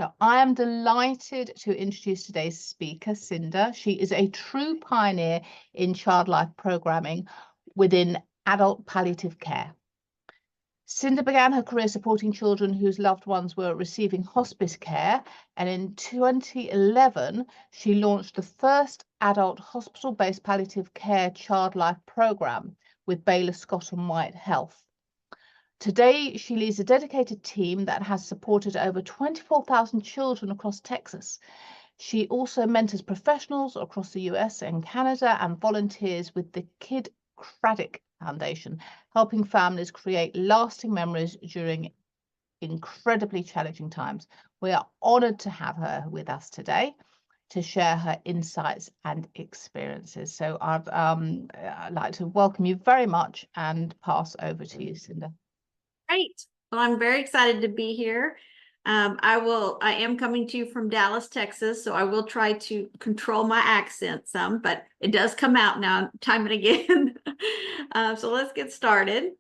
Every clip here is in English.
So I am delighted to introduce today's speaker, Cinda. She is a true pioneer in child life programming within adult palliative care. Cinda began her career supporting children whose loved ones were receiving hospice care, and in 2011, she launched the first adult hospital-based palliative care child life program with Baylor Scott and White Health. Today, she leads a dedicated team that has supported over 24,000 children across Texas. She also mentors professionals across the US and Canada and volunteers with the Kid Craddock Foundation, helping families create lasting memories during incredibly challenging times. We are honored to have her with us today to share her insights and experiences. So I'd like to welcome you very much and pass over to you, Cinda. Great. Well, I'm very excited to be here. I am coming to you from Dallas, Texas, so I will try to control my accent some, but it does come out now time and again. So let's get started.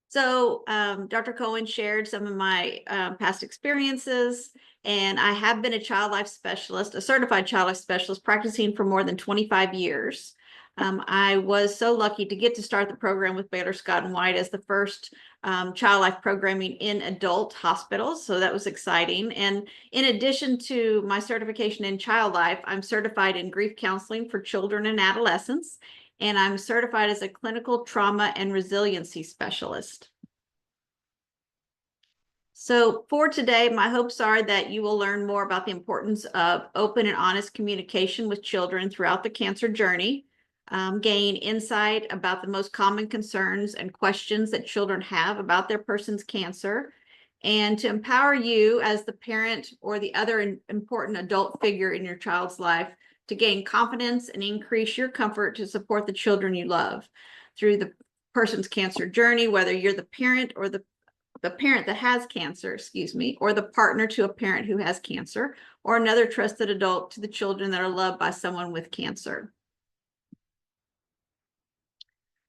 So Dr. Cohen shared some of my past experiences, and I have been a child life specialist, a certified child life specialist, practicing for more than 25 years. I was so lucky to get to start the program with Baylor Scott and White as the first child life programming in adult hospitals. So that was exciting. And in addition to my certification in child life, I'm certified in grief counseling for children and adolescents, and I'm certified as a clinical trauma and resiliency specialist. So for today, my hopes are that you will learn more about the importance of open and honest communication with children throughout the cancer journey, gain insight about the most common concerns and questions that children have about their person's cancer, and to empower you as the parent or the other important adult figure in your child's life to gain confidence and increase your comfort to support the children you love through the person's cancer journey, whether you're the parent or the parent that has cancer, or the partner to a parent who has cancer, or another trusted adult to the children that are loved by someone with cancer.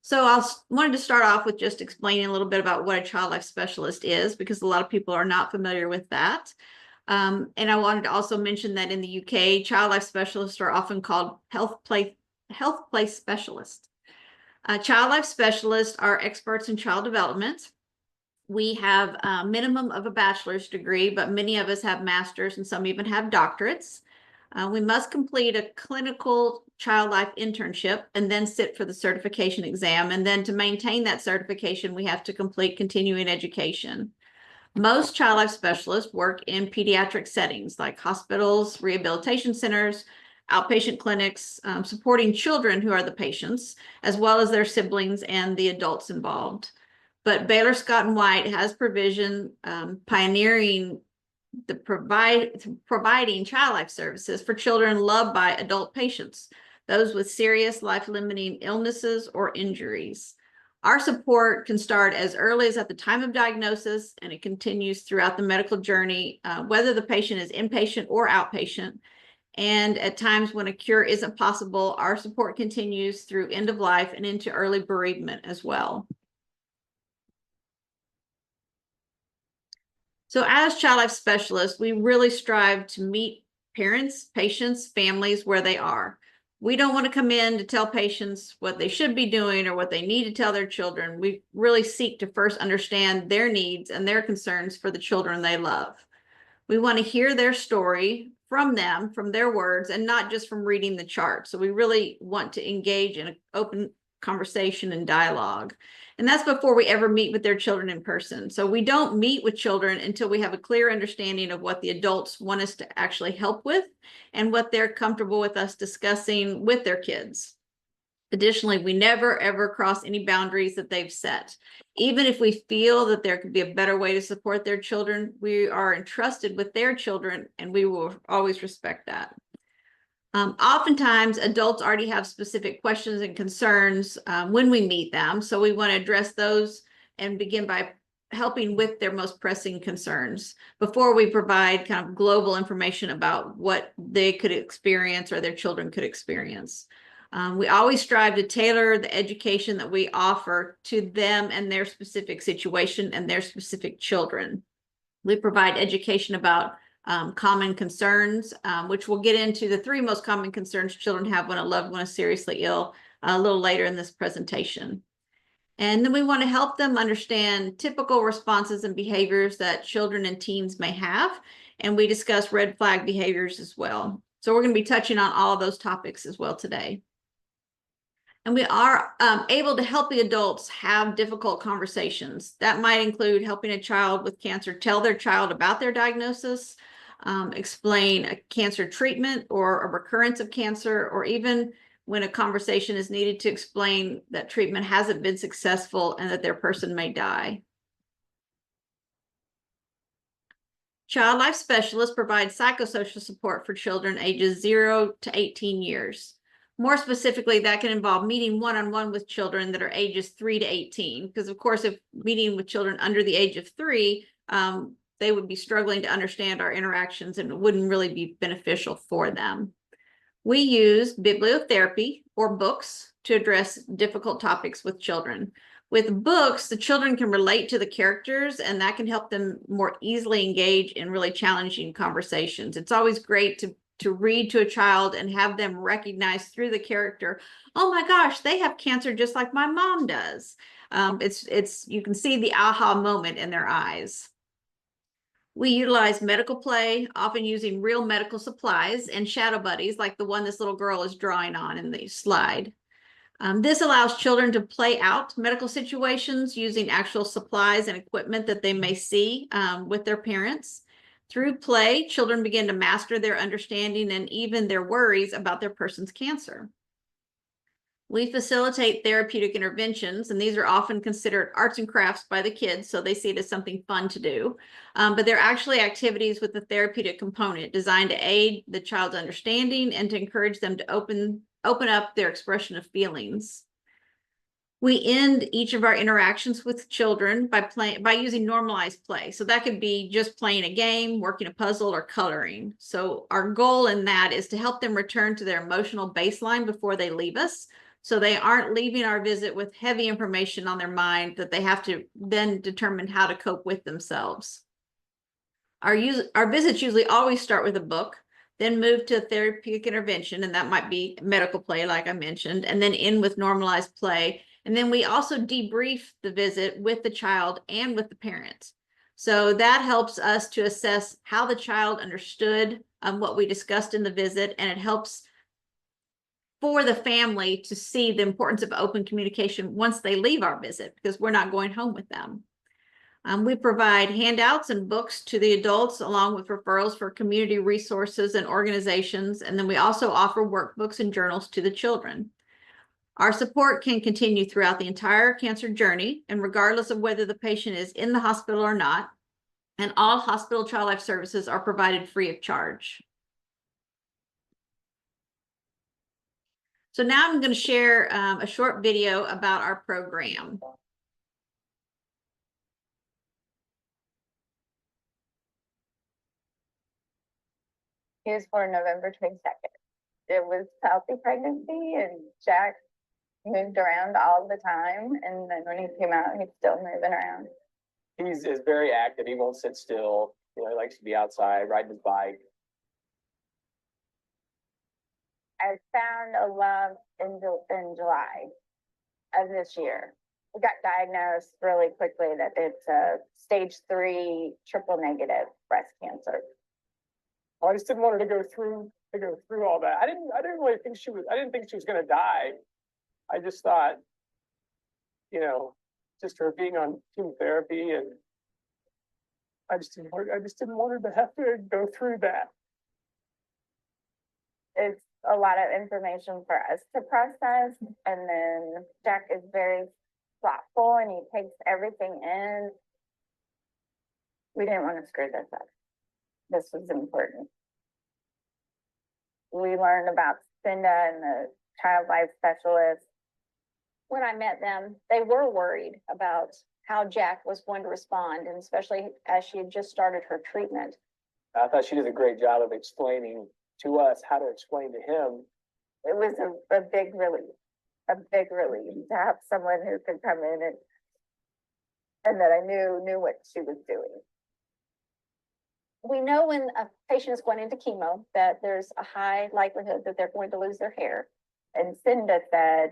So I wanted to start off with just explaining a little bit about what a child life specialist is, because a lot of people are not familiar with that. And I wanted to also mention that in the UK, child life specialists are often called health place specialists. Child life specialists are experts in child development. We have a minimum of a bachelor's degree, but many of us have master's and some even have doctorates. We must complete a clinical child life internship and then sit for the certification exam. And then to maintain that certification, we have to complete continuing education. Most child life specialists work in pediatric settings like hospitals, rehabilitation centers, outpatient clinics, supporting children who are the patients, as well as their siblings and the adults involved. But Baylor Scott and White has provision pioneering the providing child life services for children loved by adult patients, those with serious life-limiting illnesses or injuries. Our support can start as early as at the time of diagnosis, and it continues throughout the medical journey, whether the patient is inpatient or outpatient. And at times when a cure isn't possible, our support continues through end of life and into early bereavement as well. So as child life specialists, we really strive to meet parents, patients, families where they are. We don't want to come in to tell patients what they should be doing or what they need to tell their children. We really seek to first understand their needs and their concerns for the children they love. We want to hear their story from them, from their words, and not just from reading the chart. So we really want to engage in an open conversation and dialogue. And that's before we ever meet with their children in person. So we don't meet with children until we have a clear understanding of what the adults want us to actually help with and what they're comfortable with us discussing with their kids. Additionally, we never, ever cross any boundaries that they've set. Even if we feel that there could be a better way to support their children, we are entrusted with their children, and we will always respect that. Oftentimes, adults already have specific questions and concerns when we meet them, so we want to address those and begin by helping with their most pressing concerns before we provide kind of global information about what they could experience or their children could experience. We always strive to tailor the education that we offer to them and their specific situation and their specific children. We provide education about common concerns, which we'll get into the 3 most common concerns children have when a loved one is seriously ill a little later in this presentation. And then we want to help them understand typical responses and behaviors that children and teens may have. And we discuss red flag behaviors as well. So we're going to be touching on all of those topics as well today. And we are able to help the adults have difficult conversations. That might include helping a child with cancer tell their child about their diagnosis, explain a cancer treatment or a recurrence of cancer, or even when a conversation is needed to explain that treatment hasn't been successful and that their person may die. Child life specialists provide psychosocial support for children ages 0 to 18 years. More specifically, that can involve meeting one-on-one with children that are ages 3 to 18, because of course, if meeting with children under the age of 3, they would be struggling to understand our interactions and it wouldn't really be beneficial for them. We use bibliotherapy or books to address difficult topics with children. With books, the children can relate to the characters and that can help them more easily engage in really challenging conversations. It's always great to read to a child and have them recognize through the character, oh my gosh, they have cancer just like my mom does. You can see the aha moment in their eyes. We utilize medical play, often using real medical supplies and shadow buddies like the one this little girl is drawing on in the slide. This allows children to play out medical situations using actual supplies and equipment that they may see with their parents. Through play, children begin to master their understanding and even their worries about their person's cancer. We facilitate therapeutic interventions, and these are often considered arts and crafts by the kids, so they see it as something fun to do. But they're actually activities with a therapeutic component designed to aid the child's understanding and to encourage them to open up their expression of feelings. We end each of our interactions with children by using normalized play. So that could be just playing a game, working a puzzle, or coloring. So our goal in that is to help them return to their emotional baseline before they leave us. So they aren't leaving our visit with heavy information on their mind that they have to then determine how to cope with themselves. Our visits usually always start with a book, then move to a therapeutic intervention, and that might be medical play, like I mentioned, and then end with normalized play. And then we also debrief the visit with the child and with the parent. So that helps us to assess how the child understood what we discussed in the visit, and it helps for the family to see the importance of open communication once they leave our visit, because we're not going home with them. We provide handouts and books to the adults along with referrals for community resources and organizations. And then we also offer workbooks and journals to the children. Our support can continue throughout the entire cancer journey, and regardless of whether the patient is in the hospital or not, and all hospital child life services are provided free of charge. So now I'm going to share a short video about our program. He was born November 22nd. It was healthy pregnancy, and Jack moved around all the time. And then when he came out, he's still moving around. He's very active. He won't sit still. You know, he likes to be outside, riding his bike. I found a love in July of this year. We got diagnosed really quickly that it's a stage 3 triple negative breast cancer. I just didn't want her to go through all that. I didn't really think I didn't think she was going to die. I just thought, you know, just her being on chemotherapy, and I just didn't want her to have to go through that. It's a lot of information for us to process, and then Jack is very thoughtful and he takes everything in. We didn't want to screw this up. This was important. We learned about Cinda and the child life specialist. When I met them, they were worried about how Jack was going to respond, and especially as she had just started her treatment. I thought she did a great job of explaining to us how to explain to him it was a big relief, to have someone who could come in and that I knew what she was doing. We know when a patient is going into chemo that there's a high likelihood that they're going to lose their hair. And Cinda said,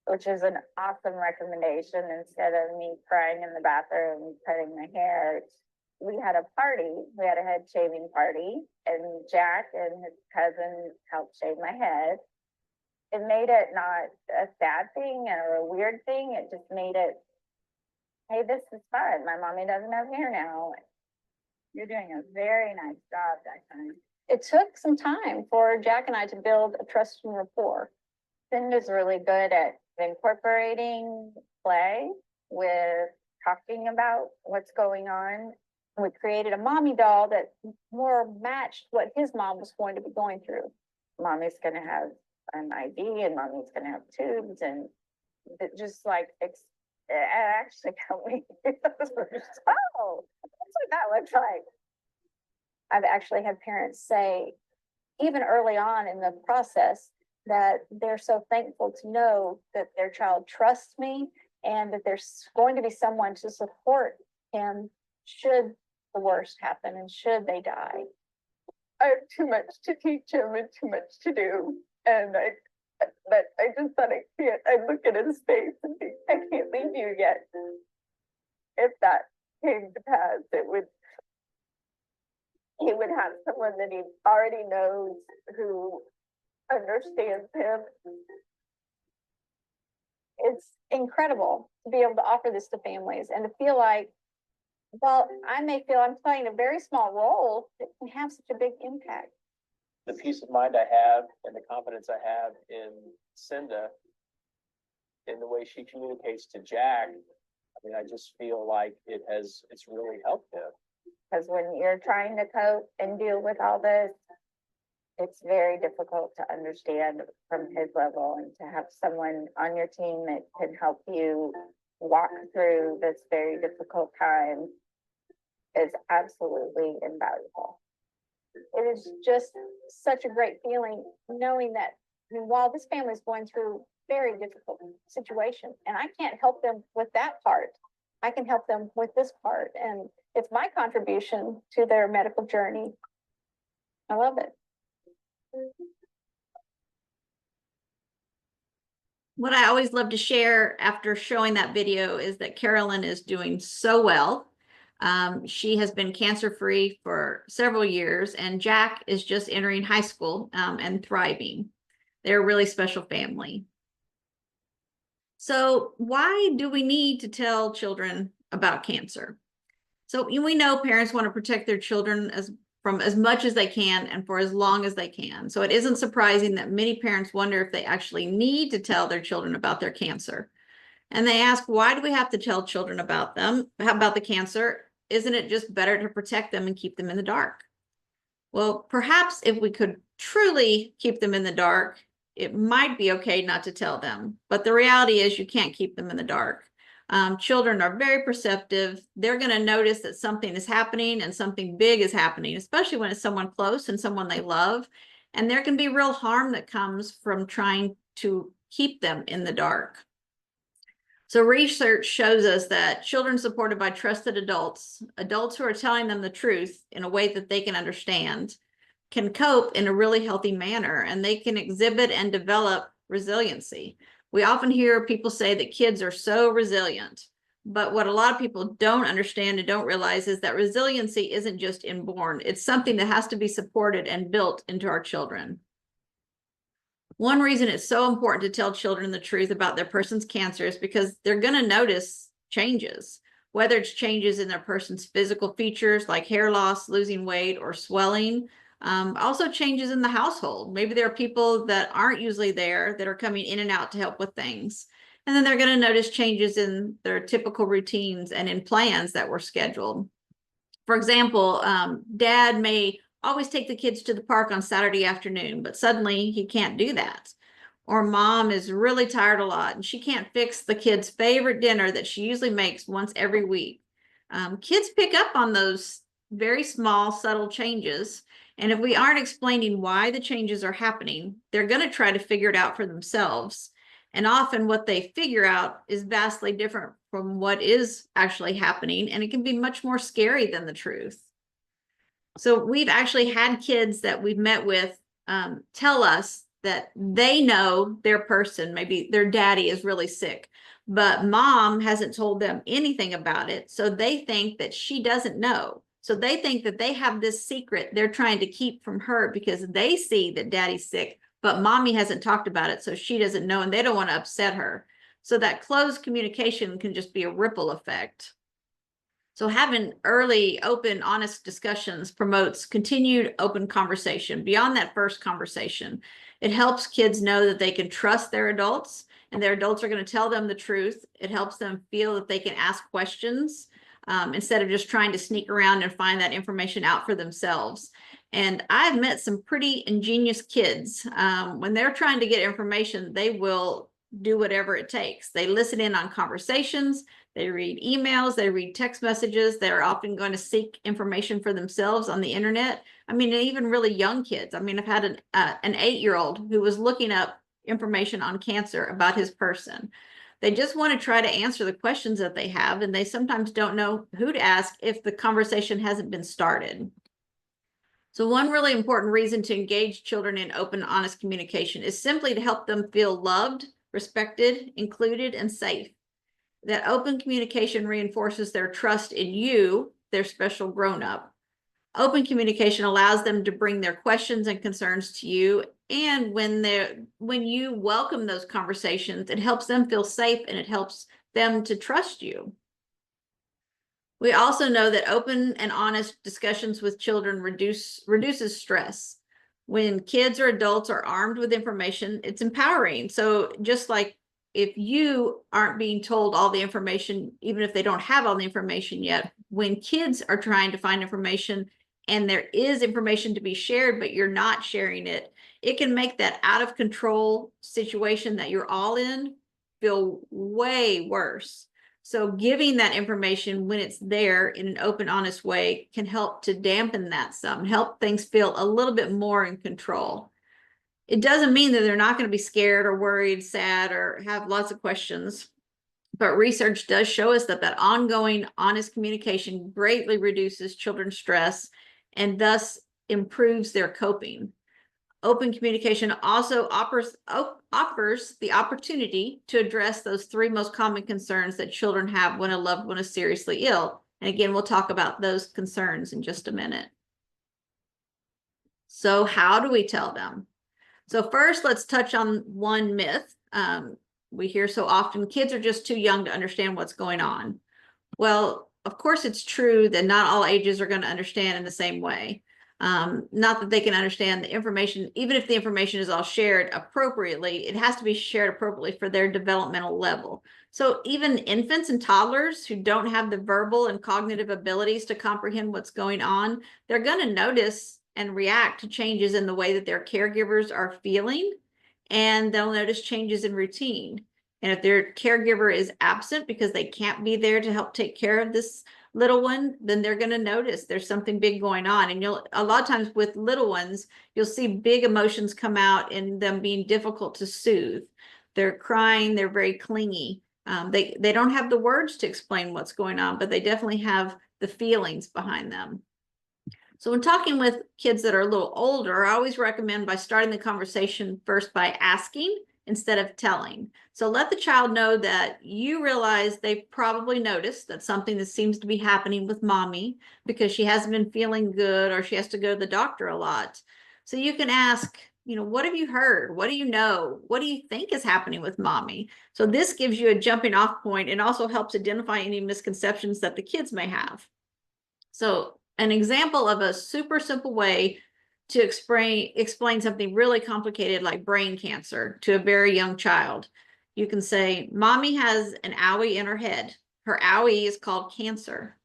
which is an awesome recommendation, instead of me crying in the bathroom, cutting my hair, we had a party, we had a head shaving party, and Jack and his cousin helped shave my head. It made it not a sad thing or a weird thing, it just made it, hey, this is fun, my mommy doesn't have hair now. You're doing a very nice job that time. It took some time for Jack and I to build a trust and rapport. Cinda's really good at incorporating play with talking about what's going on. We created a mommy doll that more matched what his mom was going to be going through. Mommy's going to have an IV and mommy's going to have tubes, and it just like, it actually got me. Oh, that's what that looks like. I've actually had parents say, even early on in the process, that they're so thankful to know that their child trusts me and that there's going to be someone to support him should the worst happen and should they die. I have too much to teach him and too much to do. And I just thought I look at his face and think, I can't leave you yet. If that came to pass, he would have someone that he already knows who understands him. It's incredible to be able to offer this to families and to feel like, well, I may feel I'm playing a very small role that can have such a big impact. The peace of mind I have and the confidence I have in Cinda, in the way she communicates to Jack, I mean, I just feel like it's really helped him. Because when you're trying to cope and deal with all this, it's very difficult to understand from his level, and to have someone on your team that can help you walk through this very difficult time is absolutely invaluable. It is just such a great feeling knowing that, I mean, while this family is going through very difficult situation, and I can't help them with that part, I can help them with this part, and it's my contribution to their medical journey. I love it. What I always love to share after showing that video is that Carolyn is doing so well. She has been cancer-free for several years, and Jack is just entering high school and thriving. They're a really special family. So why do we need to tell children about cancer? So we know parents want to protect their children from as much as they can and for as long as they can. So it isn't surprising that many parents wonder if they actually need to tell their children about their cancer. And they ask, why do we have to tell children about the cancer? Isn't it just better to protect them and keep them in the dark? Well, perhaps if we could truly keep them in the dark, it might be okay not to tell them. But the reality is you can't keep them in the dark. Children are very perceptive. They're going to notice that something is happening and something big is happening, especially when it's someone close and someone they love. And there can be real harm that comes from trying to keep them in the dark. So research shows us that children supported by trusted adults who are telling them the truth in a way that they can understand, can cope in a really healthy manner, and they can exhibit and develop resiliency. We often hear people say that kids are so resilient, but what a lot of people don't understand and don't realize is that resiliency isn't just inborn. It's something that has to be supported and built into our children. One reason it's so important to tell children the truth about their person's cancer is because they're going to notice changes, whether it's changes in their person's physical features like hair loss, losing weight, or swelling. Also changes in the household. Maybe there are people that aren't usually there that are coming in and out to help with things. And then they're going to notice changes in their typical routines and in plans that were scheduled. For example, dad may always take the kids to the park on Saturday afternoon, but suddenly he can't do that. Or mom is really tired a lot and she can't fix the kids' favorite dinner that she usually makes once every week. Kids pick up on those very small, subtle changes. And if we aren't explaining why the changes are happening, they're going to try to figure it out for themselves. And often what they figure out is vastly different from what is actually happening, and it can be much more scary than the truth. So we've actually had kids that we've met with tell us that they know their person, maybe their daddy is really sick, but mom hasn't told them anything about it. So they think that she doesn't know. So they think that they have this secret they're trying to keep from her because they see that daddy's sick, but mommy hasn't talked about it, so she doesn't know, and they don't want to upset her. So that closed communication can just be a ripple effect. So having early, open, honest discussions promotes continued open conversation beyond that first conversation. It helps kids know that they can trust their adults, and their adults are going to tell them the truth. It helps them feel that they can ask questions instead of just trying to sneak around and find that information out for themselves. And I've met some pretty ingenious kids. When they're trying to get information, they will do whatever it takes. They listen in on conversations, they read emails, they read text messages. They're often going to seek information for themselves on the internet. I mean, even really young kids. I mean, I've had an 8-year-old who was looking up information on cancer about his person. They just want to try to answer the questions that they have, and they sometimes don't know who to ask if the conversation hasn't been started. So one really important reason to engage children in open, honest communication is simply to help them feel loved, respected, included, and safe. That open communication reinforces their trust in you, their special grown-up. Open communication allows them to bring their questions and concerns to you, and when you welcome those conversations, it helps them feel safe and it helps them to trust you. We also know that open and honest discussions with children reduces stress. When kids or adults are armed with information, it's empowering. So just like if you aren't being told all the information, even if they don't have all the information yet, when kids are trying to find information and there is information to be shared, but you're not sharing it, it can make that out of control situation that you're all in feel way worse. So giving that information when it's there in an open, honest way can help to dampen that some, help things feel a little bit more in control. It doesn't mean that they're not going to be scared or worried, sad, or have lots of questions. But research does show us that ongoing, honest communication greatly reduces children's stress and thus improves their coping. Open communication also offers the opportunity to address those 3 most common concerns that children have when a loved one is seriously ill. And again, we'll talk about those concerns in just a minute. So how do we tell them? So first, let's touch on one myth. We hear so often, kids are just too young to understand what's going on. Well, of course, it's true that not all ages are going to understand in the same way. Not that they can understand the information, even if the information is all shared appropriately, it has to be shared appropriately for their developmental level. So even infants and toddlers who don't have the verbal and cognitive abilities to comprehend what's going on, they're going to notice and react to changes in the way that their caregivers are feeling, and they'll notice changes in routine. And if their caregiver is absent because they can't be there to help take care of this little one, then they're going to notice there's something big going on. And a lot of times with little ones, you'll see big emotions come out in them being difficult to soothe. They're crying, they're very clingy. They don't have the words to explain what's going on, but they definitely have the feelings behind them. So when talking with kids that are a little older, I always recommend by starting the conversation first by asking instead of telling. So let the child know that you realize they probably noticed that something that seems to be happening with mommy because she hasn't been feeling good or she has to go to the doctor a lot. So you can ask, what have you heard? What do you know? What do you think is happening with mommy? So this gives you a jumping off point and also helps identify any misconceptions that the kids may have. So an example of a super simple way to explain something really complicated like brain cancer to a very young child. You can say, mommy has an owie in her head. Her owie is called cancer.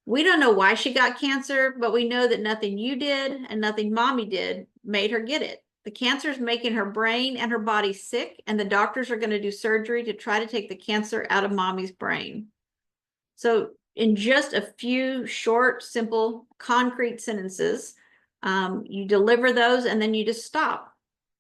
We don't know why she got cancer, but we know that nothing you did and nothing mommy did made her get it. The cancer is making her brain and her body sick, and the doctors are going to do surgery to try to take the cancer out of mommy's brain. So in just a few short, simple, concrete sentences, You deliver those and then you just stop,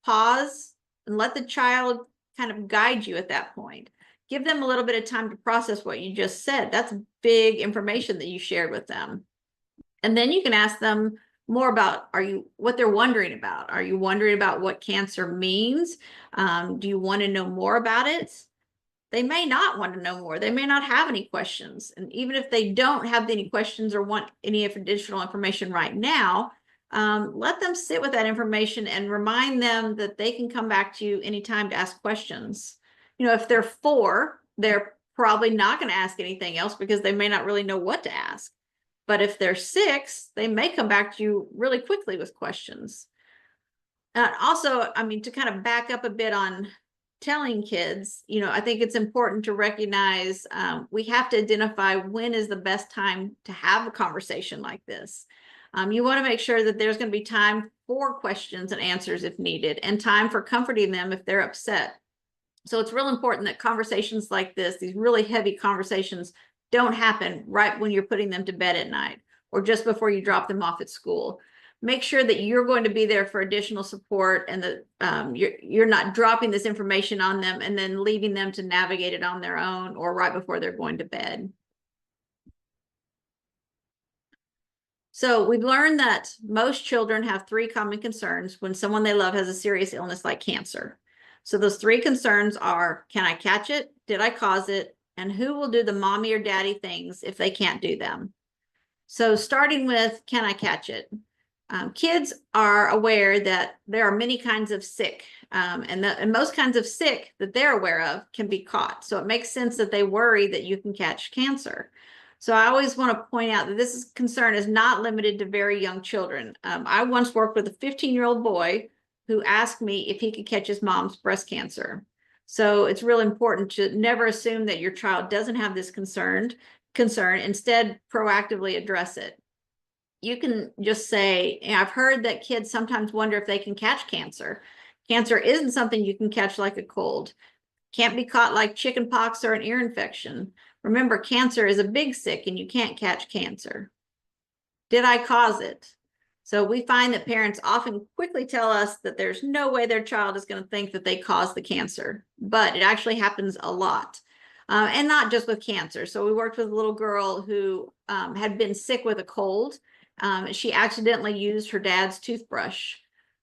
pause, and let the child kind of guide you at that point. Give them a little bit of time to process what you just said. That's big information that you shared with them. And then you can ask them more about what they're wondering about. Are you wondering about what cancer means? Do you want to know more about it? They may not want to know more. They may not have any questions. And even if they don't have any questions or want any additional information right now, let them sit with that information and remind them that they can come back to you anytime to ask questions. You know, if they're 4, they're probably not going to ask anything else because they may not really know what to ask. But if they're 6, they may come back to you really quickly with questions. Also, I mean, to kind of back up a bit on telling kids, you know, I think it's important to recognize we have to identify when is the best time to have a conversation like this. You want to make sure that there's going to be time for questions and answers if needed, and time for comforting them if they're upset. So it's real important that conversations like this, these really heavy conversations, don't happen right when you're putting them to bed at night or just before you drop them off at school. Make sure that you're going to be there for additional support, and that you're not dropping this information on them and then leaving them to navigate it on their own or right before they're going to bed. So we've learned that most children have 3 common concerns when someone they love has a serious illness like cancer. So those 3 concerns are, can I catch it? Did I cause it? And who will do the mommy or daddy things if they can't do them? So starting with, can I catch it? Kids are aware that there are many kinds of sick, and most kinds of sick that they're aware of can be caught. So it makes sense that they worry that you can catch cancer. So I always want to point out that this concern is not limited to very young children. I once worked with a 15-year-old boy who asked me if he could catch his mom's breast cancer. So it's really important to never assume that your child doesn't have this concern. Instead, proactively address it. You can just say, I've heard that kids sometimes wonder if they can catch cancer. Cancer isn't something you can catch like a cold. Can't be caught like chicken pox or an ear infection. Remember, cancer is a big sick and you can't catch cancer. Did I cause it? So we find that parents often quickly tell us that there's no way their child is going to think that they caused the cancer, but it actually happens a lot. And not just with cancer. So we worked with a little girl who had been sick with a cold. She accidentally used her dad's toothbrush.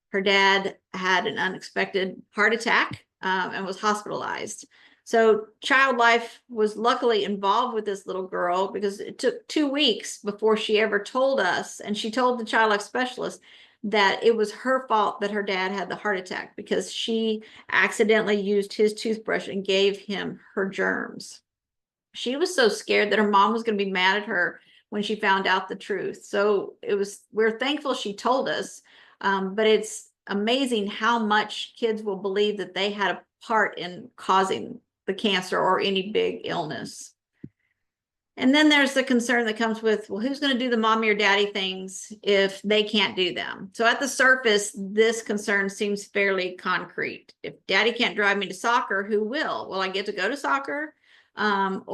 Her dad had an unexpected heart attack and was hospitalized. So child life was luckily involved with this little girl because it took 2 weeks before she ever told us, and she told the child life specialist that it was her fault that her dad had the heart attack because she accidentally used his toothbrush and gave him her germs. She was so scared that her mom was going to be mad at her when she found out the truth. So we're thankful she told us, but it's amazing how much kids will believe that they had a part in causing the cancer or any big illness. And then there's the concern that comes with, well, who's going to do the mommy or daddy things if they can't do them? So at the surface, this concern seems fairly concrete. If daddy can't drive me to soccer, who will? Will I get to go to soccer? Mommy's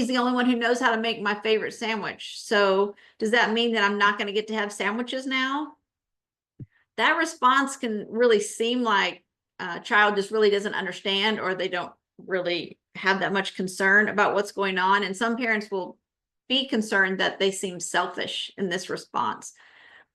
the only one who knows how to make my favorite sandwich. So does that mean that I'm not going to get to have sandwiches now? That response can really seem like a child just really doesn't understand, or they don't really have that much concern about what's going on. And some parents will be concerned that they seem selfish in this response.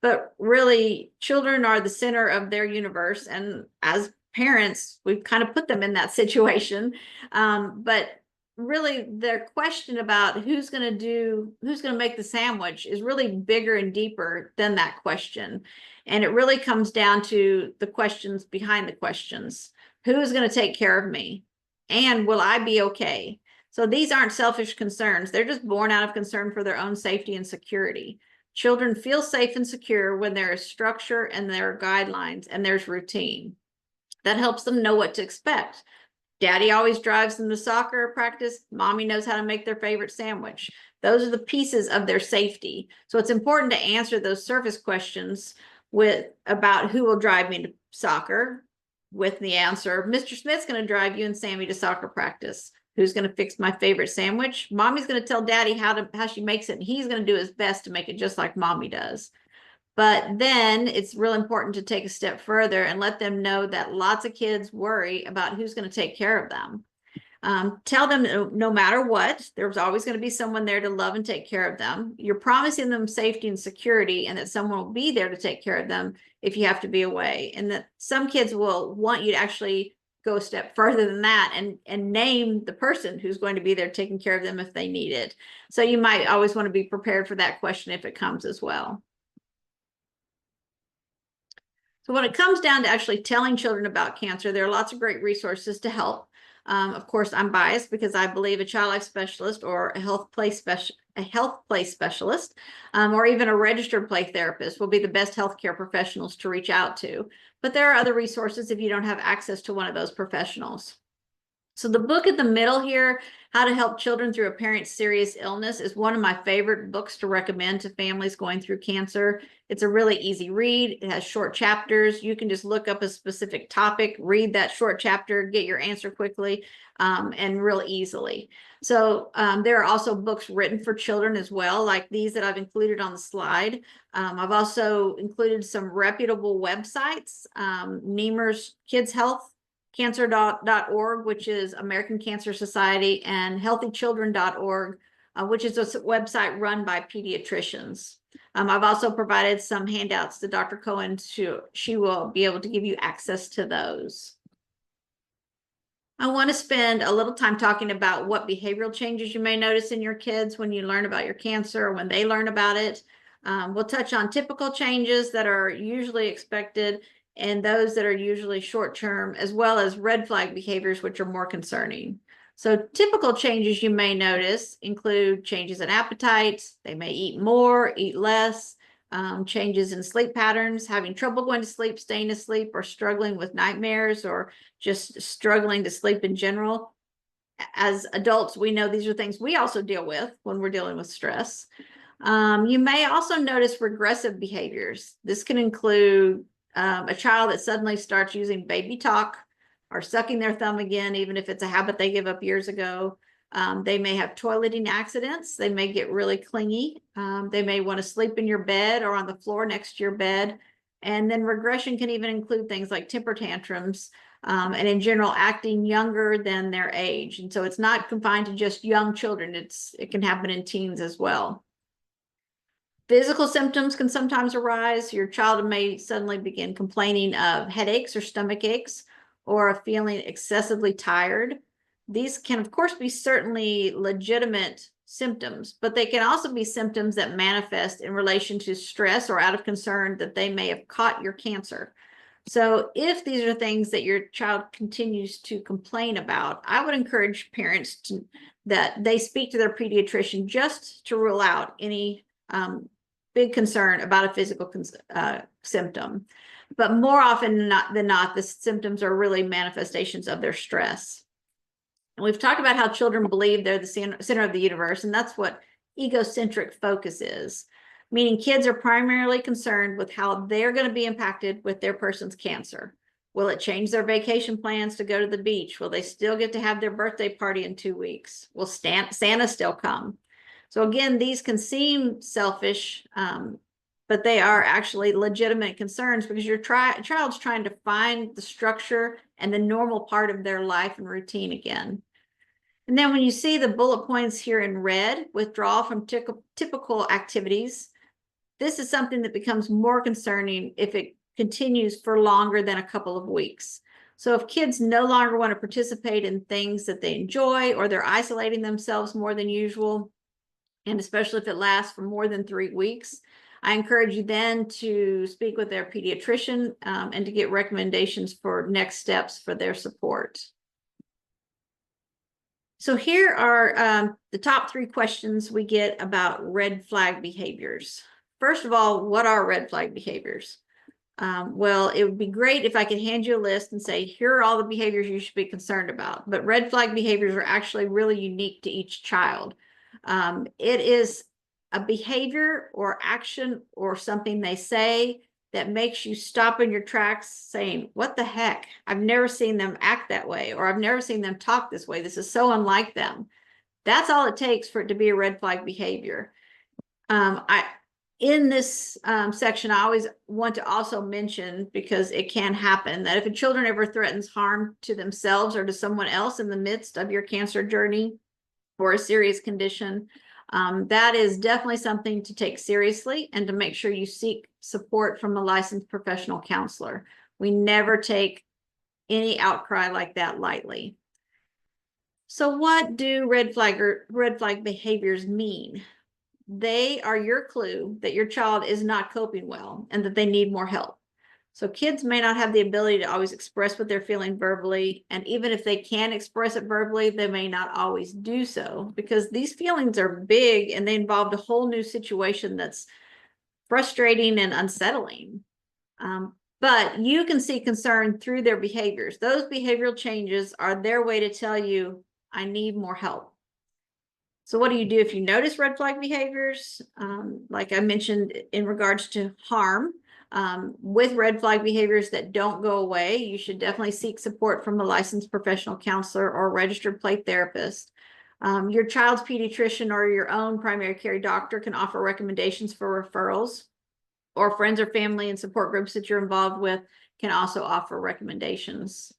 But really, children are the center of their universe. And as parents, we've kind of put them in that situation. But really, their question about who's going to make the sandwich is really bigger and deeper than that question. And it really comes down to the questions behind the questions. Who's going to take care of me? And will I be okay? So these aren't selfish concerns. They're just born out of concern for their own safety and security. Children feel safe and secure when there is structure and there are guidelines and there's routine. That helps them know what to expect. Daddy always drives them to soccer practice. Mommy knows how to make their favorite sandwich. Those are the pieces of their safety. So it's important to answer those surface questions about who will drive me to soccer with the answer, Mr. Smith's going to drive you and Sammy to soccer practice. Who's going to fix my favorite sandwich? Mommy's going to tell daddy how she makes it, and he's going to do his best to make it just like mommy does. But then it's real important to take a step further and let them know that lots of kids worry about who's going to take care of them. Tell them no matter what, there's always going to be someone there to love and take care of them. You're promising them safety and security, and that someone will be there to take care of them if you have to be away. And that some kids will want you to actually go a step further than that and name the person who's going to be there taking care of them if they need it. So you might always want to be prepared for that question if it comes as well. So when it comes down to actually telling children about cancer, there are lots of great resources to help. Of course, I'm biased because I believe a child life specialist or a health play specialist, or even a registered play therapist will be the best healthcare professionals to reach out to. But there are other resources if you don't have access to one of those professionals. So the book at the middle here, How to Help Children Through a Parent's Serious Illness, is one of my favorite books to recommend to families going through cancer. It's a really easy read. It has short chapters. You can just look up a specific topic, read that short chapter, get your answer quickly, and real easily. So there are also books written for children as well, like these that I've included on the slide. I've also included some reputable websites, Niemer's Kids Health, cancer.org, which is American Cancer Society, and healthychildren.org, which is a website run by pediatricians. I've also provided some handouts to Dr. Cohen. She will be able to give you access to those. I want to spend a little time talking about what behavioral changes you may notice in your kids when you learn about your cancer or when they learn about it. We'll touch on typical changes that are usually expected and those that are usually short-term, as well as red flag behaviors, which are more concerning. So typical changes you may notice include changes in appetite. They may eat more, eat less, changes in sleep patterns, having trouble going to sleep, staying asleep, or struggling with nightmares, or just struggling to sleep in general. As adults, we know these are things we also deal with when we're dealing with stress. You may also notice regressive behaviors. This can include a child that suddenly starts using baby talk or sucking their thumb again, even if it's a habit they gave up years ago. They may have toileting accidents. They may get really clingy. They may want to sleep in your bed or on the floor next to your bed. And then regression can even include things like temper tantrums, and in general, acting younger than their age. And so it's not confined to just young children. It can happen in teens as well. Physical symptoms can sometimes arise. Your child may suddenly begin complaining of headaches or stomach aches, or of feeling excessively tired. These can, of course, be certainly legitimate symptoms, but they can also be symptoms that manifest in relation to stress or out of concern that they may have caught your cancer. So if these are things that your child continues to complain about, I would encourage parents that they speak to their pediatrician just to rule out any big concern about a physical symptom. But more often than not, the symptoms are really manifestations of their stress. And we've talked about how children believe they're the center of the universe, and that's what egocentric focus is, meaning kids are primarily concerned with how they're going to be impacted with their person's cancer. Will it change their vacation plans to go to the beach? Will they still get to have their birthday party in 2 weeks? Will Santa still come? So again, these can seem selfish, but they are actually legitimate concerns because your child's trying to find the structure and the normal part of their life and routine again. And then when you see the bullet points here in red, withdrawal from typical activities, this is something that becomes more concerning if it continues for longer than a couple of weeks. So if kids no longer want to participate in things that they enjoy, or they're isolating themselves more than usual, and especially if it lasts for more than 3 weeks, I encourage you then to speak with their pediatrician and to get recommendations for next steps for their support. So here are the top 3 questions we get about red flag behaviors. First of all, what are red flag behaviors? Well, it would be great if I could hand you a list and say, here are all the behaviors you should be concerned about. But red flag behaviors are actually really unique to each child. It is a behavior or action or something they say that makes you stop in your tracks saying, what the heck? I've never seen them act that way, or I've never seen them talk this way. This is so unlike them. That's all it takes for it to be a red flag behavior. in this section, I always want to also mention, because it can happen, that if a children ever threatens harm to themselves or to someone else in the midst of your cancer journey or a serious condition, that is definitely something to take seriously and to make sure you seek support from a licensed professional counselor. We never take any outcry like that lightly. So what do red flag behaviors mean? They are your clue that your child is not coping well and that they need more help. So kids may not have the ability to always express what they're feeling verbally. And even if they can express it verbally, they may not always do so, because these feelings are big and they involved a whole new situation that's frustrating and unsettling. But you can see concern through their behaviors. Those behavioral changes are their way to tell you, I need more help. So what do you do if you notice red flag behaviors? Like I mentioned in regards to harm, with red flag behaviors that don't go away, you should definitely seek support from a licensed professional counselor or registered play therapist. Your child's pediatrician or your own primary care doctor can offer recommendations for referrals, or friends or family and support groups that you're involved with can also offer recommendations.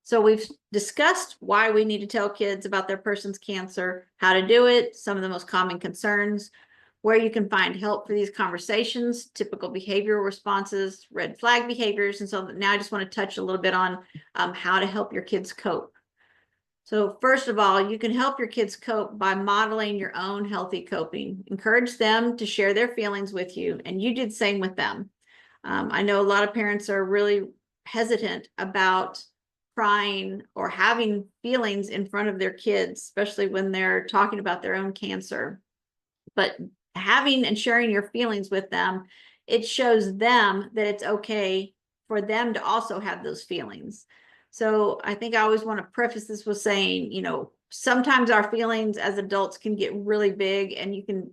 So we've discussed why we need to tell kids about their person's cancer, how to do it, some of the most common concerns, where you can find help for these conversations, typical behavioral responses, red flag behaviors. And so now I just want to touch a little bit on how to help your kids cope. So first of all, you can help your kids cope by modeling your own healthy coping. Encourage them to share their feelings with you, and you do the same with them. I know a lot of parents are really hesitant about crying or having feelings in front of their kids, especially when they're talking about their own cancer. But having and sharing your feelings with them, it shows them that it's okay for them to also have those feelings. So I think I always want to preface this with saying, you know, sometimes our feelings as adults can get really big, and you can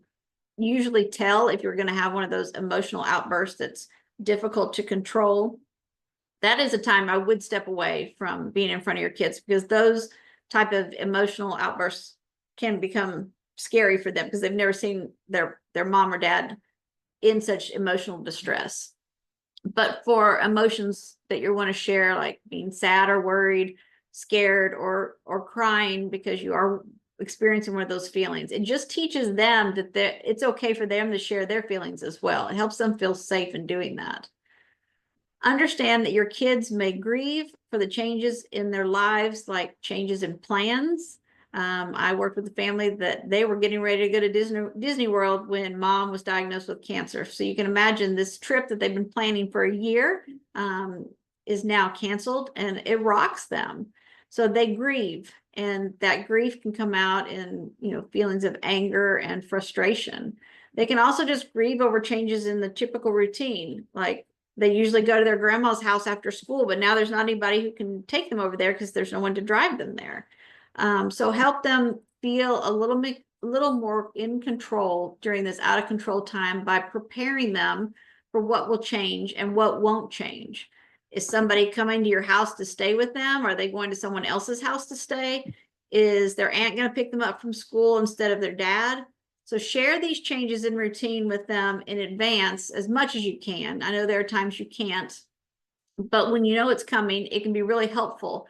usually tell if you're going to have one of those emotional outbursts that's difficult to control. That is a time I would step away from being in front of your kids, because those type of emotional outbursts can become scary for them because they've never seen their mom or dad in such emotional distress. But for emotions that you want to share, like being sad or worried, scared, or crying because you are experiencing one of those feelings, it just teaches them that it's okay for them to share their feelings as well. It helps them feel safe in doing that. Understand that your kids may grieve for the changes in their lives, like changes in plans. I worked with a family that they were getting ready to go to Disney World when mom was diagnosed with cancer. So you can imagine this trip that they've been planning for a year is now canceled, and it rocks them. So they grieve, and that grief can come out in, you know, feelings of anger and frustration. They can also just grieve over changes in the typical routine, like they usually go to their grandma's house after school, but now there's not anybody who can take them over there because there's no one to drive them there. So help them feel a little more in control during this out of control time by preparing them for what will change and what won't change. Is somebody coming to your house to stay with them? Are they going to someone else's house to stay? Is their aunt going to pick them up from school instead of their dad? So share these changes in routine with them in advance as much as you can. I know there are times you can't, but when you know it's coming, it can be really helpful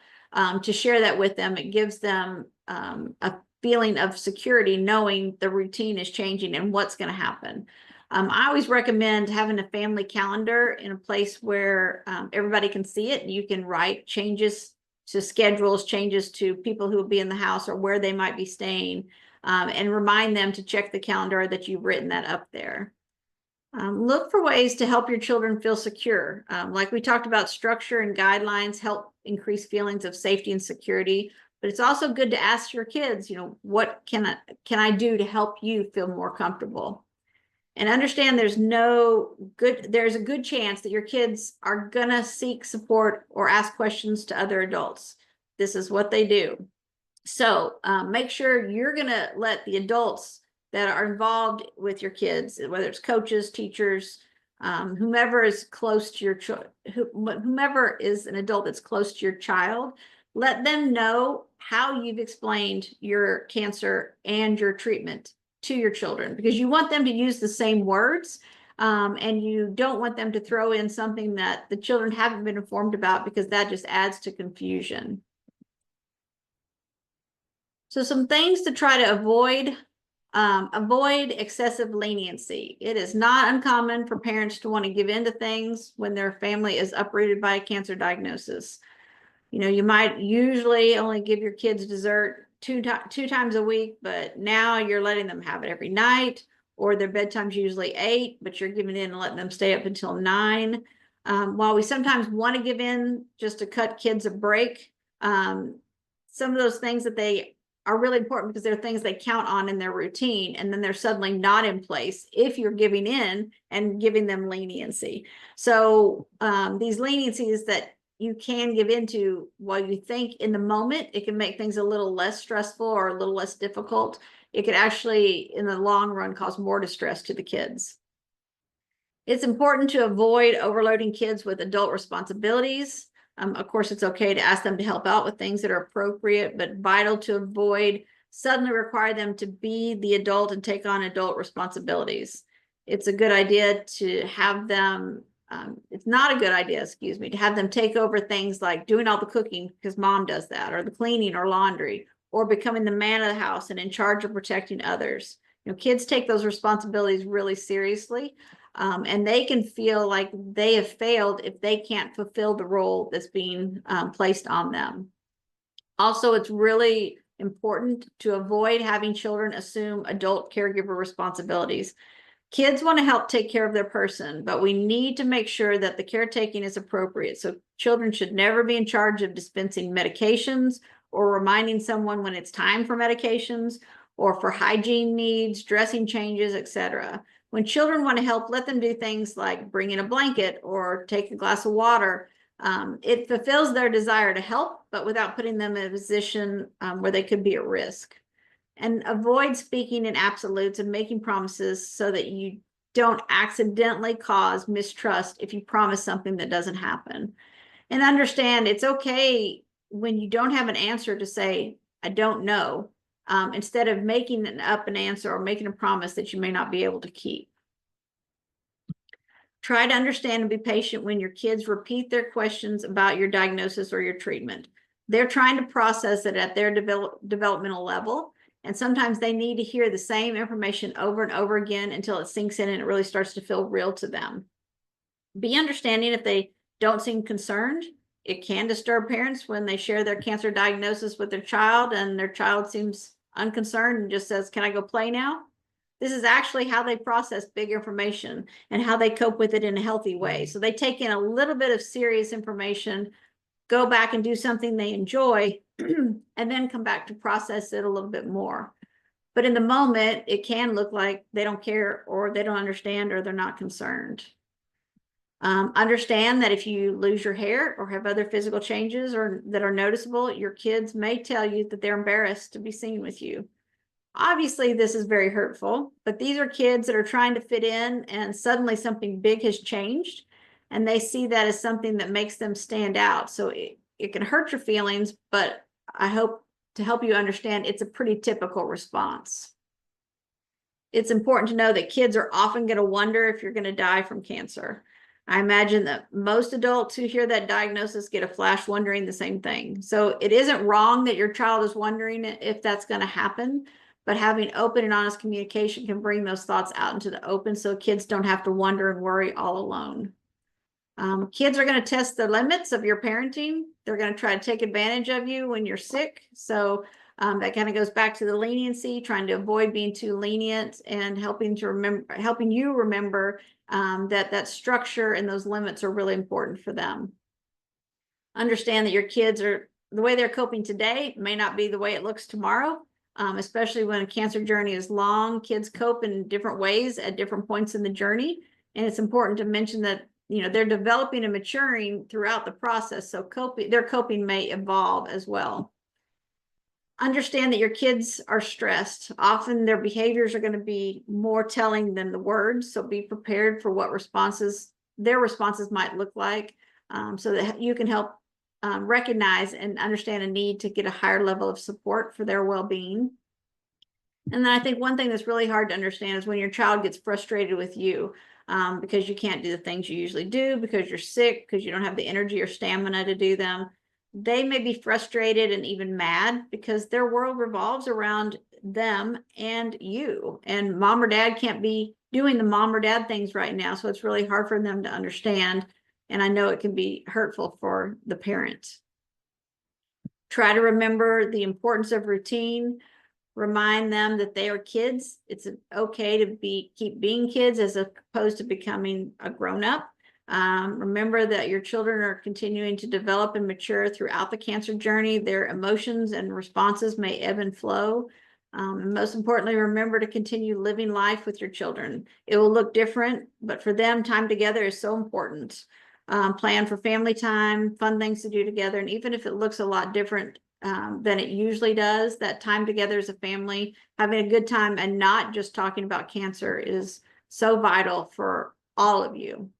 to share that with them. It gives them a feeling of security, knowing the routine is changing and what's going to happen. I always recommend having a family calendar in a place where everybody can see it. You can write changes to schedules, changes to people who will be in the house or where they might be staying, and remind them to check the calendar that you've written that up there. Look for ways to help your children feel secure. Like we talked about, structure and guidelines help increase feelings of safety and security, but it's also good to ask your kids, you know, what can I do to help you feel more comfortable? And understand there's a good chance that your kids are gonna seek support or ask questions to other adults. This is what they do. So make sure you're gonna let the adults that are involved with your kids, whether it's coaches, teachers, whomever is close to your whomever is an adult that's close to your child, let them know how you've explained your cancer and your treatment to your children, because you want them to use the same words. And you don't want them to throw in something that the children haven't been informed about, because that just adds to confusion. So some things to try to avoid. Avoid excessive leniency. It is not uncommon for parents to want to give in to things when their family is uprooted by a cancer diagnosis. You know, you might usually only give your kids dessert two times a week, but now you're letting them have it every night, or their bedtime's usually 8, but you're giving in and letting them stay up until 9. While we sometimes want to give in just to cut kids a break, some of those things that they are really important because they're things they count on in their routine, and then they're suddenly not in place if you're giving in and giving them leniency. So these leniencies that you can give into, while you think in the moment it can make things a little less stressful or a little less difficult, it could actually in the long run cause more distress to the kids. It's important to avoid overloading kids with adult responsibilities. Of course, it's okay to ask them to help out with things that are appropriate, but vital to avoid suddenly require them to be the adult and take on adult responsibilities. It's a good idea to have them, it's not a good idea, excuse me, to have them take over things like doing all the cooking because mom does that, or the cleaning or laundry, or becoming the man of the house and in charge of protecting others. You know, kids take those responsibilities really seriously. And they can feel like they have failed if they can't fulfill the role that's being placed on them. Also, it's really important to avoid having children assume adult caregiver responsibilities. Kids want to help take care of their person, but we need to make sure that the caretaking is appropriate. So children should never be in charge of dispensing medications or reminding someone when it's time for medications, or for hygiene needs, dressing changes, etc. When children want to help, let them do things like bring in a blanket or take a glass of water. It fulfills their desire to help, but without putting them in a position where they could be at risk. And avoid speaking in absolutes and making promises so that you don't accidentally cause mistrust if you promise something that doesn't happen. And understand it's okay when you don't have an answer to say, I don't know. Instead of making up an answer or making a promise that you may not be able to keep. Try to understand and be patient when your kids repeat their questions about your diagnosis or your treatment. They're trying to process it at their developmental level, and sometimes they need to hear the same information over and over again until it sinks in and it really starts to feel real to them. Be understanding if they don't seem concerned. It can disturb parents when they share their cancer diagnosis with their child and their child seems unconcerned and just says, can I go play now? This is actually how they process big information and how they cope with it in a healthy way. So they take in a little bit of serious information, go back and do something they enjoy, and then come back to process it a little bit more. But in the moment, it can look like they don't care, or they don't understand, or they're not concerned. Understand that if you lose your hair or have other physical changes or that are noticeable, your kids may tell you that they're embarrassed to be seen with you. Obviously, this is very hurtful, but these are kids that are trying to fit in and suddenly something big has changed and they see that as something that makes them stand out. So it can hurt your feelings, but I hope to help you understand it's a pretty typical response. It's important to know that kids are often going to wonder if you're going to die from cancer. I imagine that most adults who hear that diagnosis get a flash wondering the same thing. So it isn't wrong that your child is wondering if that's going to happen, but having open and honest communication can bring those thoughts out into the open so kids don't have to wonder and worry all alone. Kids are going to test the limits of your parenting. They're going to try to take advantage of you when you're sick. So that kind of goes back to the leniency, trying to avoid being too lenient and helping you remember that structure and those limits are really important for them. Understand that your kids are, the way they're coping today may not be the way it looks tomorrow, especially when a cancer journey is long. Kids cope in different ways at different points in the journey. And it's important to mention that, you know, they're developing and maturing throughout the process. So their coping may evolve as well. Understand that your kids are stressed. Often their behaviors are going to be more telling than the words. So be prepared for what their responses might look like, so that you can help recognize and understand a need to get a higher level of support for their well-being. And then I think one thing that's really hard to understand is when your child gets frustrated with you because you can't do the things you usually do, because you're sick, because you don't have the energy or stamina to do them. They may be frustrated and even mad because their world revolves around them and you. And mom or dad can't be doing the mom or dad things right now. So it's really hard for them to understand. And I know it can be hurtful for the parent. Try to remember the importance of routine. Remind them that they are kids. It's okay to keep being kids as opposed to becoming a grown-up. Remember that your children are continuing to develop and mature throughout the cancer journey. Their emotions and responses may ebb and flow. And most importantly, remember to continue living life with your children. It will look different, but for them, time together is so important. Plan for family time, fun things to do together. And even if it looks a lot different than it usually does, that time together as a family, having a good time and not just talking about cancer is so vital for all of you.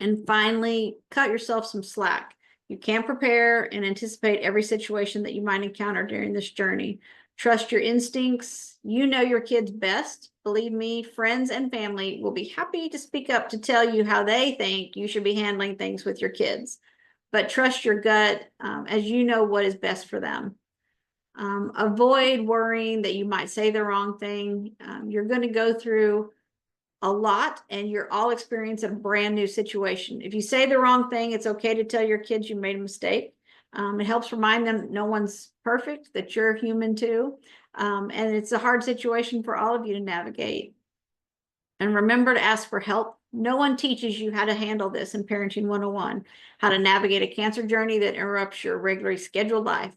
And finally, cut yourself some slack. You can't prepare and anticipate every situation that you might encounter during this journey. Trust your instincts. You know your kids best. Believe me, friends and family will be happy to speak up to tell you how they think you should be handling things with your kids. But trust your gut as you know what is best for them. Avoid worrying that you might say the wrong thing. You're going to go through a lot and you're all experiencing a brand new situation. If you say the wrong thing, it's okay to tell your kids you made a mistake. It helps remind them no one's perfect, that you're human too. And it's a hard situation for all of you to navigate. And remember to ask for help. No one teaches you how to handle this in Parenting 101, how to navigate a cancer journey that interrupts your regularly scheduled life.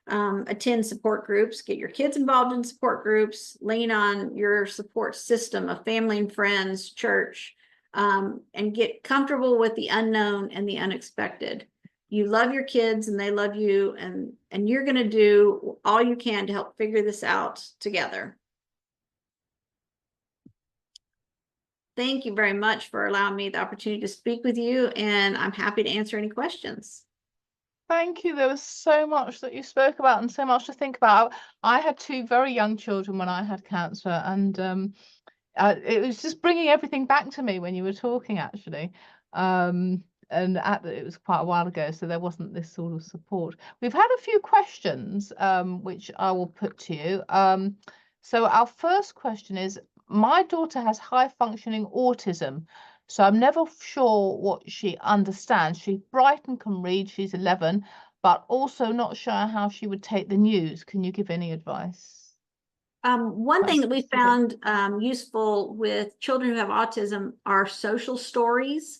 Attend support groups, get your kids involved in support groups, lean on your support system of family and friends, church, and get comfortable with the unknown and the unexpected. You love your kids and they love you, and you're going to do all you can to help figure this out together. Thank you very much for allowing me the opportunity to speak with you, and I'm happy to answer any questions. Thank you. There was so much that you spoke about and so much to think about. I had two very young children when I had cancer, and it was just bringing everything back to me when you were talking, actually. And it was quite a while ago, so there wasn't this sort of support. We've had a few questions, which I will put to you. So our first question is, my daughter has high functioning autism, so I'm never sure what she understands. She's bright and can read, she's 11, but also not sure how she would take the news. Can you give any advice? One thing that we found useful with children who have autism are social stories.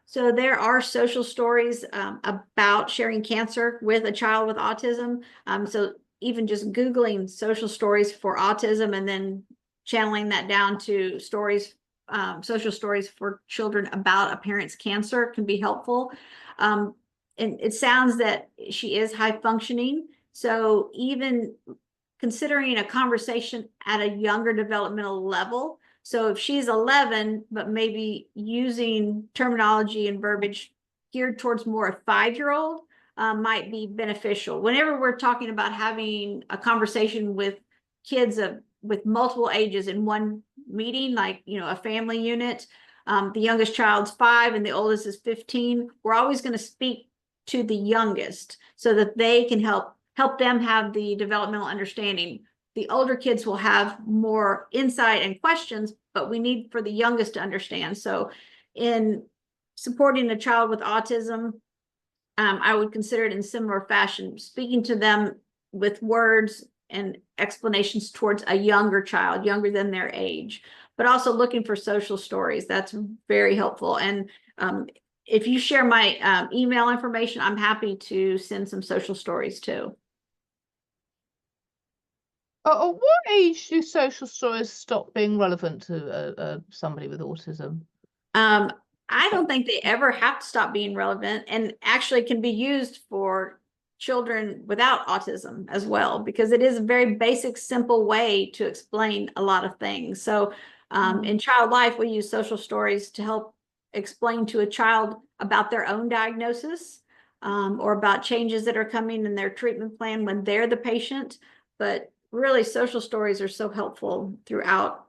So there are social stories about sharing cancer with a child with autism. So even just Googling social stories for autism and then channeling that down to stories, social stories for children about a parent's cancer can be helpful. And it sounds that she is high functioning. So even considering a conversation at a younger developmental level. So if she's 11, but maybe using terminology and verbiage geared towards more a 5-year-old might be beneficial. Whenever we're talking about having a conversation with kids with multiple ages in one meeting, like, you know, a family unit, the youngest child's 5 and the oldest is 15, we're always going to speak to the youngest so that they can help them have the developmental understanding. The older kids will have more insight and questions, but we need for the youngest to understand. So in supporting a child with autism, I would consider it in similar fashion, speaking to them with words and explanations towards a younger child, younger than their age, but also looking for social stories. That's very helpful. And if you share my email information, I'm happy to send some social stories too. At what age do social stories stop being relevant to somebody with autism? I don't think they ever have to stop being relevant, and actually can be used for children without autism as well, because it is a very basic, simple way to explain a lot of things. So in child life, we use social stories to help explain to a child about their own diagnosis or about changes that are coming in their treatment plan when they're the patient. But really social stories are so helpful throughout,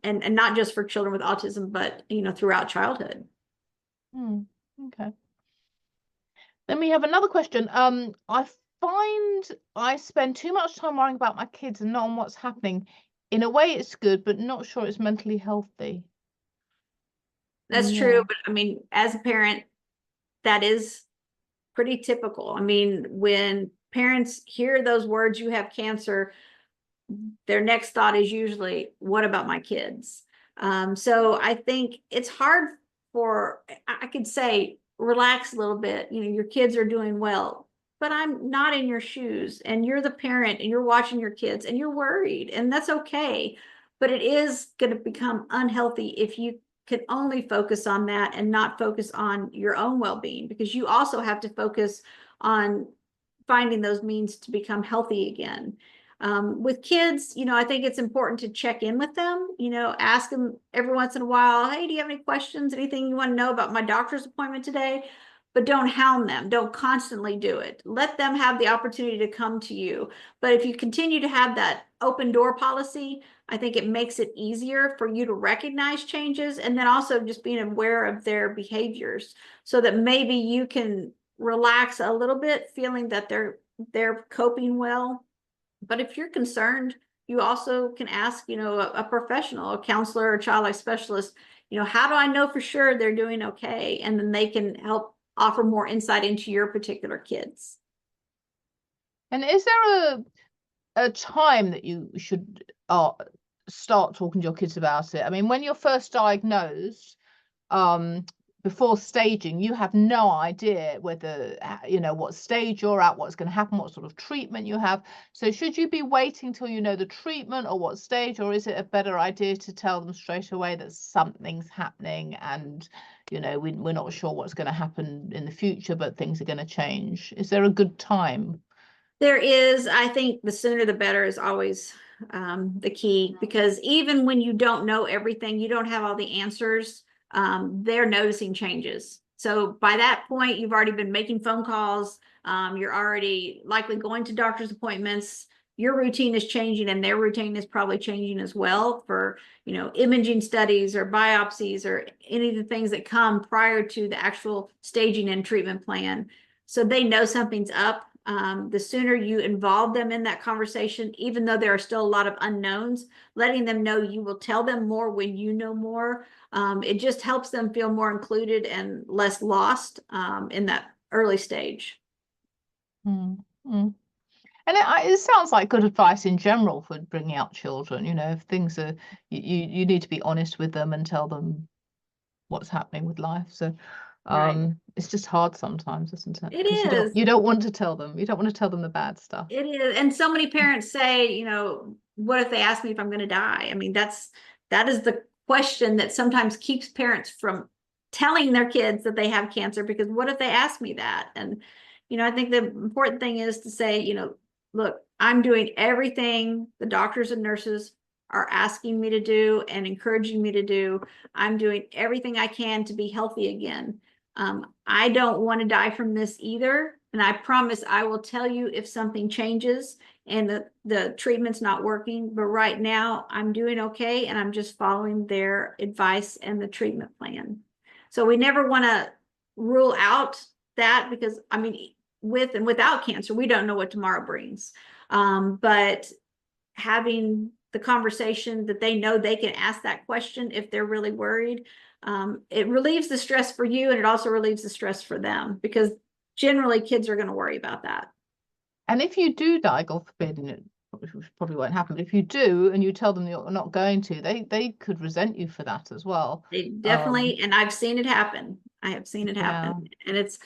and not just for children with autism, but, you know, throughout childhood. Okay. Then we have another question. I find I spend too much time worrying about my kids and not on what's happening. In a way, it's good, but not sure it's mentally healthy. That's true, but I mean, as a parent, that is pretty typical. I mean, when parents hear those words, "you have cancer," their next thought is usually, "what about my kids?" So I think it's hard for, I could say, relax a little bit. You know, your kids are doing well, but I'm not in your shoes, and you're the parent, and you're watching your kids, and you're worried, and that's okay. But it is going to become unhealthy if you can only focus on that and not focus on your own well-being, because you also have to focus on finding those means to become healthy again. With kids, you know, I think it's important to check in with them, you know, ask them every once in a while, "Hey, do you have any questions? Anything you want to know about my doctor's appointment today?" But don't hound them. Don't constantly do it. Let them have the opportunity to come to you. But if you continue to have that open door policy, I think it makes it easier for you to recognize changes, and then also just being aware of their behaviors, so that maybe you can relax a little bit, feeling that they're coping well. But if you're concerned, you also can ask, you know, a professional, a counselor or child life specialist, you know, how do I know for sure they're doing okay? And then they can help offer more insight into your particular kids. And is there a time that you should start talking to your kids about it? I mean, when you're first diagnosed, before staging, you have no idea whether, you know, what stage you're at, what's going to happen, what sort of treatment you have. So should you be waiting till you know the treatment or what stage, or is it a better idea to tell them straight away that something's happening and, you know, we're not sure what's going to happen in the future, but things are going to change? Is there a good time? There is. I think the sooner the better is always the key, because even when you don't know everything, you don't have all the answers, they're noticing changes. So by that point, you've already been making phone calls. You're already likely going to doctor's appointments. Your routine is changing, and their routine is probably changing as well, for, you know, imaging studies or biopsies or any of the things that come prior to the actual staging and treatment plan. So they know something's up. The sooner you involve them in that conversation, even though there are still a lot of unknowns, letting them know you will tell them more when you know more, it just helps them feel more included and less lost in that early stage. And it sounds like good advice in general for bringing out children. You know, if things are, you need to be honest with them and tell them what's happening with life. So it's just hard sometimes, isn't it? It Because is. you don't want to tell them. You don't want to tell them the bad stuff. It is. And so many parents say, you know, what if they ask me if I'm going to die? I mean, that is the question that sometimes keeps parents from telling their kids that they have cancer, because what if they ask me that? And, you know, I think the important thing is to say, you know, look, I'm doing everything the doctors and nurses are asking me to do and encouraging me to do. I'm doing everything I can to be healthy again. I don't want to die from this either. And I promise I will tell you if something changes and the treatment's not working. But right now I'm doing okay, and I'm just following their advice and the treatment plan. So we never want to rule out that, because I mean, with and without cancer, we don't know what tomorrow brings. But having the conversation that they know they can ask that question if they're really worried, it relieves the stress for you, and it also relieves the stress for them, because generally kids are going to worry about that. And if you do die, God forbid, and it probably won't happen, but if you do and you tell them you're not going to, they could resent you for that as well. They definitely, and I've seen it happen. I have seen it happen. And it's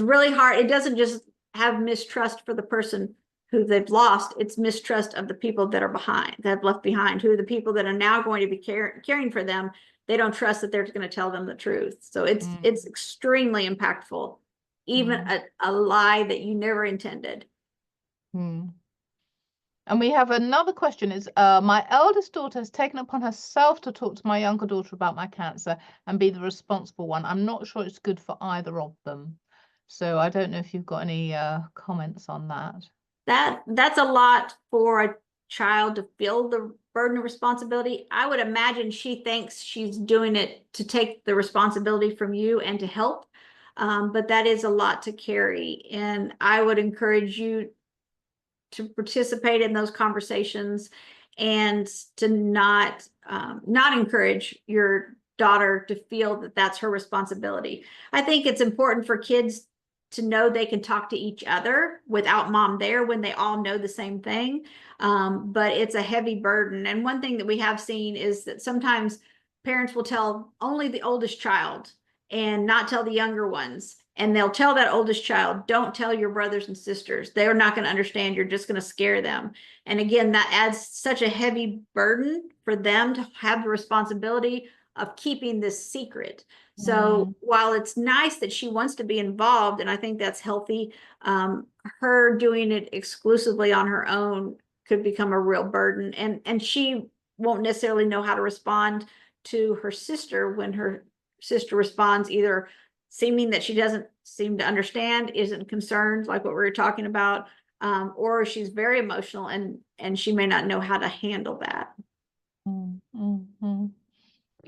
really hard. It doesn't just have mistrust for the person who they've lost. It's mistrust of the people that are behind, that have left behind, who are the people that are now going to be caring for them. They don't trust that they're going to tell them the truth. So it's extremely impactful, even a lie that you never intended. And we have another question. Is my eldest daughter has taken upon herself to talk to my younger daughter about my cancer and be the responsible one. I'm not sure it's good for either of them. So I don't know if you've got any comments on that. That's a lot for a child to feel the burden of responsibility. I would imagine she thinks she's doing it to take the responsibility from you and to help. But that is a lot to carry. And I would encourage you to participate in those conversations and to not encourage your daughter to feel that that's her responsibility. I think it's important for kids to know they can talk to each other without mom there when they all know the same thing. But it's a heavy burden. And one thing that we have seen is that sometimes parents will tell only the oldest child and not tell the younger ones. And they'll tell that oldest child, don't tell your brothers and sisters. They're not going to understand. You're just going to scare them. And again, that adds such a heavy burden for them to have the responsibility of keeping this secret. So while it's nice that she wants to be involved, and I think that's healthy, her doing it exclusively on her own could become a real burden. And she won't necessarily know how to respond to her sister when her sister responds either seeming that she doesn't seem to understand, isn't concerned, like what we were talking about, or she's very emotional and she may not know how to handle that.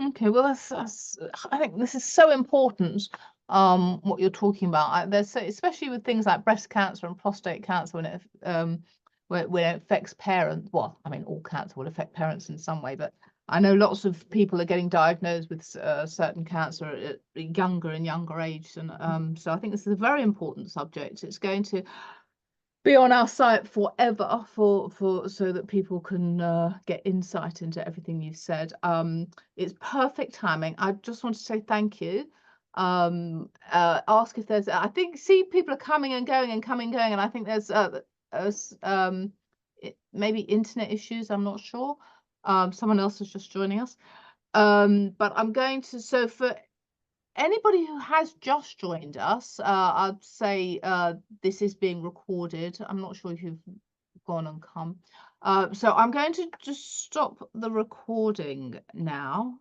Okay, well, that's I think this is so important. What you're talking about, there's especially with things like breast cancer and prostate cancer when it affects parents. Well, I mean, all cancer will affect parents in some way, but I know lots of people are getting diagnosed with certain cancer at younger and younger age, and so I think this is a very important subject. It's going to be on our site forever so that people can get insight into everything you've said. It's perfect timing. I just want to say thank you. Ask if there's, I think, see, people are coming and going and coming and going, and I think there's maybe internet issues. I'm not sure. Someone else is just joining us. But I'm going to, so for anybody who has just joined us, I'd say this is being recorded. I'm not sure if you've gone and come. So I'm going to just stop the recording now.